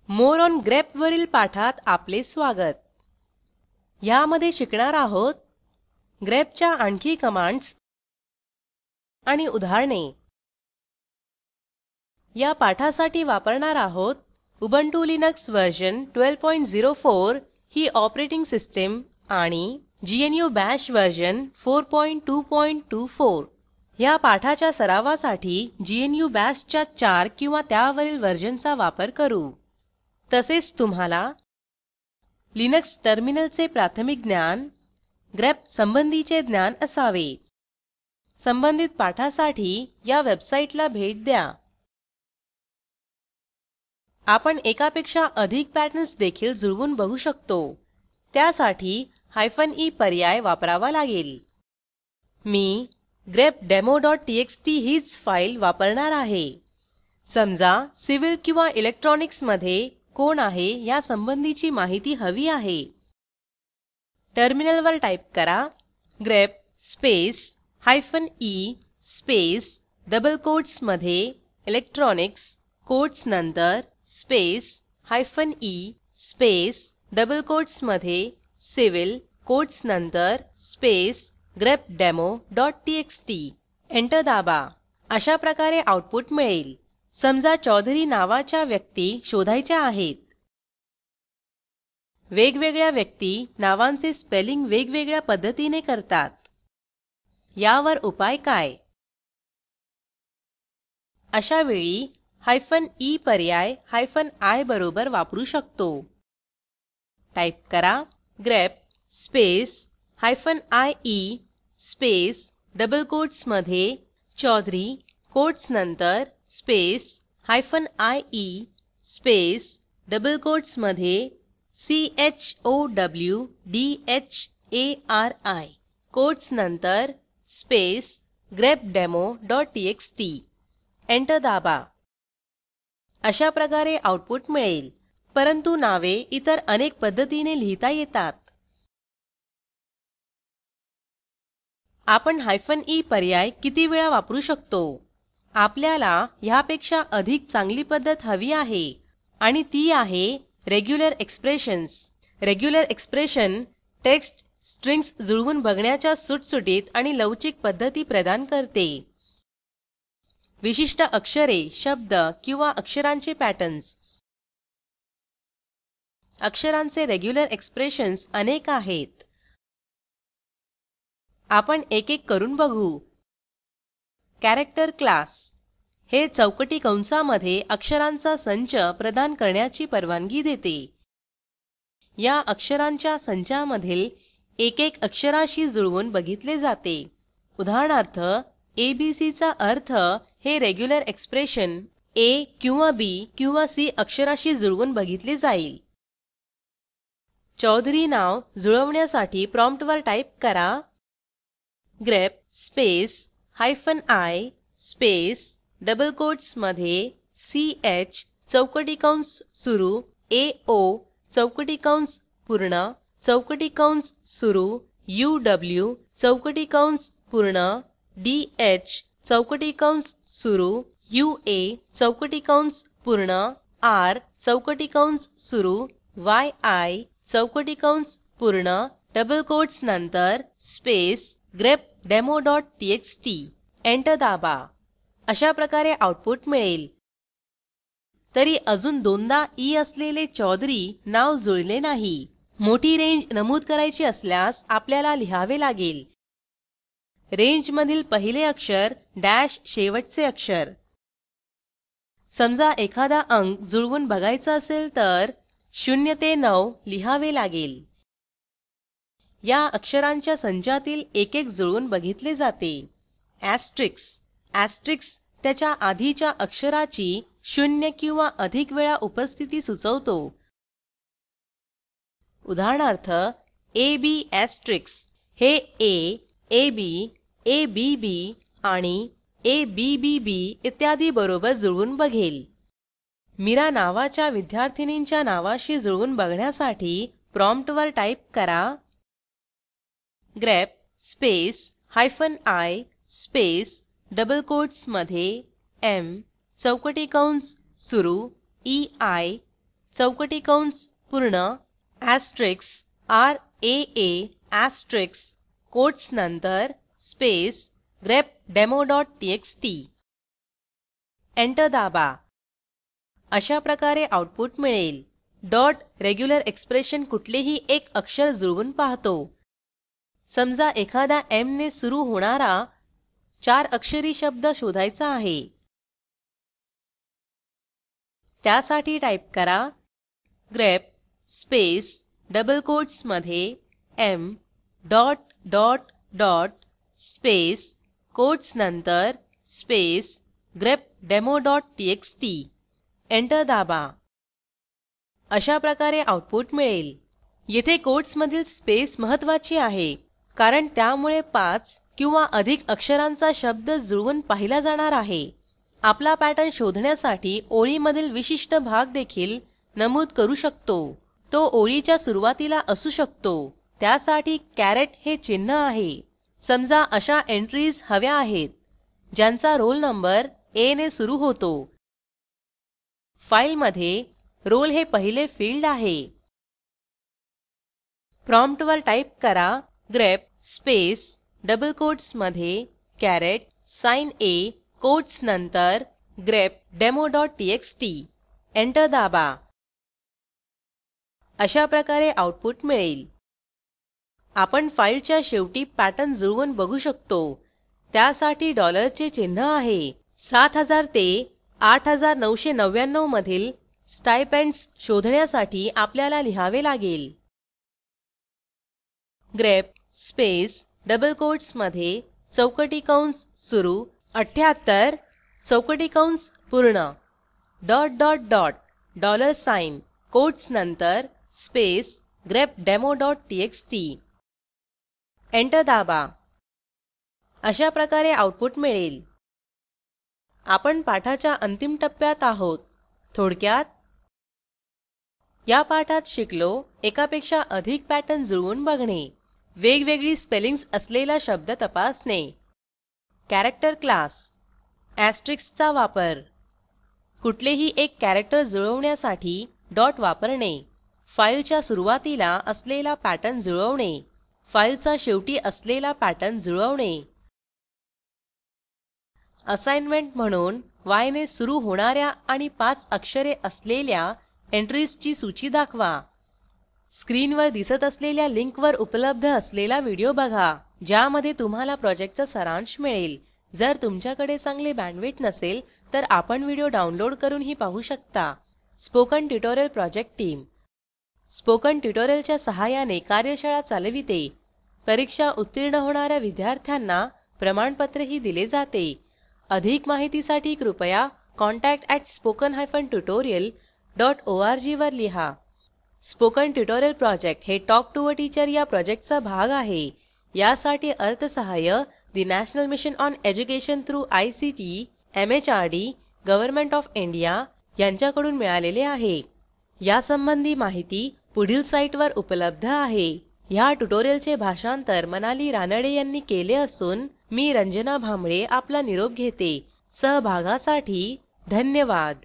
More on grep वरील पाठात आपले स्वागत. ह्यामध्ये शिकणार आहोत ग्रेपच्या आणखी कमांड्स आणि उदाहरणे. या पाठासाठी वापरणार आहोत उबुंटू लिनक्स वर्जन 1204 ही ऑपरेटिंग सिस्टीम आणि GNU बाश वर्जन 4224. ह्या पाठाच्या सरावासाठी GNU बाशच्या 4 किंवा त्यावरील वर्जनचा वापर करू. तसेच तुम्हाला लिनक्स टर्मिनलचे प्राथमिक ज्ञान, ग्रेप संबंधीचे ज्ञान असावे. संबंधित पाठासाठी या वेबसाईटला भेट द्या. आपण एकापेक्षा अधिक पॅटर्न्स देखील जुळवून बघू शकतो. त्यासाठी -e पर्याय वापरावा लागेल. मी grepdemo.txt हीच फाईल वापरणार आहे. समजा सिव्हिल किंवा इलेक्ट्रॉनिक्समध्ये कोण आहे या संबंधीची माहिती हवी आहे. टर्मिनलवर टाईप करा grep space -e space double कोट्समध्ये इलेक्ट्रॉनिक्स कोट्स नंतर स्पेस -e स्पेस डबल कोट्समध्ये सिव्हिल कोट्स नंतर स्पेस grepdemo.txt. एंटर दाबा. अशा प्रकारे आऊटपुट मिळेल. समजा चौधरी नावाच्या व्यक्ती शोधायच्या आहेत. वेगवेगळ्या व्यक्ती नावांचे स्पेलिंग वेगवेगळ्या पद्धतीने करतात. यावर उपाय काय? अशा वेळी -e पर्याय -i बरोबर वापरू शकतो. टाईप करा grep space -ie space double कोट्समध्ये चौधरी कोट्स नंतर स्पेस -ie स्पेस डबल कोट्समध्ये CHOWDHARI कोट्स नंतर स्पेस grepdemo.txt. एंटर दाबा. अशा प्रकारे आऊटपुट मिळेल. परंतु नावे इतर अनेक पद्धतीने लिहिता येतात. आपण -e पर्याय किती वेळा वापरू शकतो? आपल्याला ह्यापेक्षा अधिक चांगली पद्धत हवी आहे आणि ती आहे regular expressions. Regular expression text strings जुळवून बघण्याच्या सुटसुटीत आणि लवचिक पद्धती प्रदान करते. विशिष्ट अक्षरे, शब्द किंवा अक्षरांचे पॅटर्न्स. अक्षरांचे रेग्युलर एक्सप्रेशन्स अनेक आहेत. आपण एक एक करून बघू. कॅरेक्टर क्लास हे चौकटी कंसामध्ये अक्षरांचा संच प्रदान करण्याची परवानगी देते. या अक्षरांच्या संचामधील एक अक्षराशी जुळवून बघितले जाते. उदाहरणार्थ ABC चा अर्थ हे रेग्युलर एक्सप्रेशन A किंवा B किंवा C अक्षराशी जुळवून बघितले जाईल. चौधरी नाव जुळवण्यासाठी प्रॉम्प्टवर टाईप करा grep space -i space double कोट्समध्ये CH चौकटी कंस सुरू AO चौकटी कंस पूर्ण चौकटी कंस सुरू UW चौकटी कंस पूर्ण DH चौकटी कंस सुरू UA चौकटी कंस पूर्ण R चौकटी कंस सुरू YI चौकटी कंस पूर्ण डबल कोट्स नंतर स्पेस grepdemo.txt. एंटर दाबा. अशा प्रकारे आऊटपुट मिळेल. तरी अजून दोनदा ई असलेले चौधरी नाव जुळले नाही. मोठी रेंज नमूद करायची असल्यास आपल्याला लिहावे लागेल. रेंजमधील पहिले अक्षर डॅश शेवटचे अक्षर. समजा एखादा अंक जुळवून बघायचा असेल तर 0 ते 9 लिहावे लागेल. या अक्षरांच्या संचातील एक जुळवून बघितले जाते. ऍस्टेरिक्स त्याच्या आधीच्या अक्षराची 0 किंवा अधिक वेळा उपस्थिती सुचवतो. उदाहरणार्थ AB ऍस्टेरिक्स हे A, AB, ABB आणि ABBB इत्यादी बरोबर जुळवून बघेल. मीरा नावाच्या विद्यार्थिनींच्या नावाशी जुळवून बघण्यासाठी प्रॉम्प्टवर टाईप करा grep space -i space double कोट्समध्ये M चौकटी कंस सुरू EI चौकटी कंस पूर्ण ऍस्टेरिक्स RAA ऍस्टेरिक्स कोट्स नंतर स्पेस grepdemo.txt एंटर दाबा. अशा प्रकारे आऊटपुट मिळेल. डॉट रेग्युलर एक्सप्रेशन कुठलेही एक अक्षर जुळवून पाहतो. समजा एखादा M ने सुरू होणारा 4 अक्षरी शब्द शोधायचा आहे. त्यासाठी टाईप करा grep स्पेस डबल कोट्समध्ये M dot dot dot space quotes नंतर स्पेस grepdemo.txt एंटर दाबा. अशा प्रकारे आऊटपुट मिळेल. येथे कोट्समधील स्पेस महत्त्वाची आहे कारण त्यामुळे 5 किंवा अधिक अक्षरांचा शब्द जुळवून पाहिला जाणार आहे. आपला पॅटर्न शोधण्यासाठी ओळीमधील विशिष्ट भाग देखील नमूद करू शकतो. तो ओळीच्या सुरुवातीला असू शकतो. त्यासाठी कॅरेट हे चिन्ह आहे. समजा अशा एंट्रीज हव्या आहेत ज्यांचा रोल नंबर A ने सुरू होतो. फाईलमध्ये रोल हे पहिले फील्ड आहे. प्रॉम्प्टवर टाईप करा grep स्पेस डबल कोट्समध्ये कॅरेट साइन A कोट्स नंतर grepdemo.txt एंटर दाबा. अशा प्रकारे आऊटपुट मिळेल. आपण फाईलच्या शेवटी पॅटर्न जुळवून बघू शकतो. त्यासाठी डॉलरचे चिन्ह आहे. 7000 ते 8999 मधील स्टायपेंड्स शोधण्यासाठी आपल्याला लिहावे लागेल grep स्पेस डबल कोट्समध्ये चौकटी कंस सुरू 78 चौकटी कंस पूर्ण dot dot dot dollar sign quotes नंतर स्पेस grepdemo.txt एंटर दाबा. अशा प्रकारे आऊटपुट मिळेल. आपण पाठाच्या अंतिम टप्प्यात आहोत. थोडक्यात या पाठात शिकलो एकापेक्षा अधिक पॅटर्न जुळवून बघणे, वेगवेगळी स्पेलिंग्ज असलेला शब्द तपासणे, कॅरेक्टर क्लास, ऍस्टेरिक्सचा वापर, कुठलेही एक कॅरेक्टर जुळवण्यासाठी डॉट वापरणे, फाईलच्या सुरुवातीला असलेला पॅटर्न जुळवणे, फाईलचा शेवटी असलेला पॅटर्न जुळवणे. असाइनमेंट म्हणून Y ने सुरू होणाऱ्या आणि 5 अक्षरे असलेल्या एंट्रीजची सूची दाखवा. स्क्रीनवर दिसत असलेल्या लिंकवर उपलब्ध असलेला व्हिडिओ बघा ज्यामध्ये तुम्हाला प्रॉजेक्टचा सारांश मिळेल. जर तुमच्याकडे चांगले बँडविड्थ नसेल तर आपण व्हिडिओ डाउनलोड करूनही पाहू शकता. Spoken tutorial project team spoken ट्युटोरियलच्या सहाय्याने कार्यशाळा चालविते. परीक्षा उत्तीर्ण होणाऱ्या विद्यार्थ्यांना प्रमाणपत्रही दिले जाते. अधिक माहितीसाठी कृपया contact@spoken-tutorial.org वर लिहा. स्पोकन ट्युटोरियल प्रोजेक्ट हे टॉक टू अ टीचर या प्रोजेक्टचा भाग आहे. यासाठी अर्थसहाय्य national mission on education through ICT MHRD government of India यांच्याकडून मिळालेले आहे. यासंबंधी माहिती पुढील साईटवर उपलब्ध आहे. ह्या ट्युटोरियलचे भाषांतर मनाली रानडे यांनी केले असून मी रंजना भांबळे आपला निरोप घेते. सहभागासाठी धन्यवाद.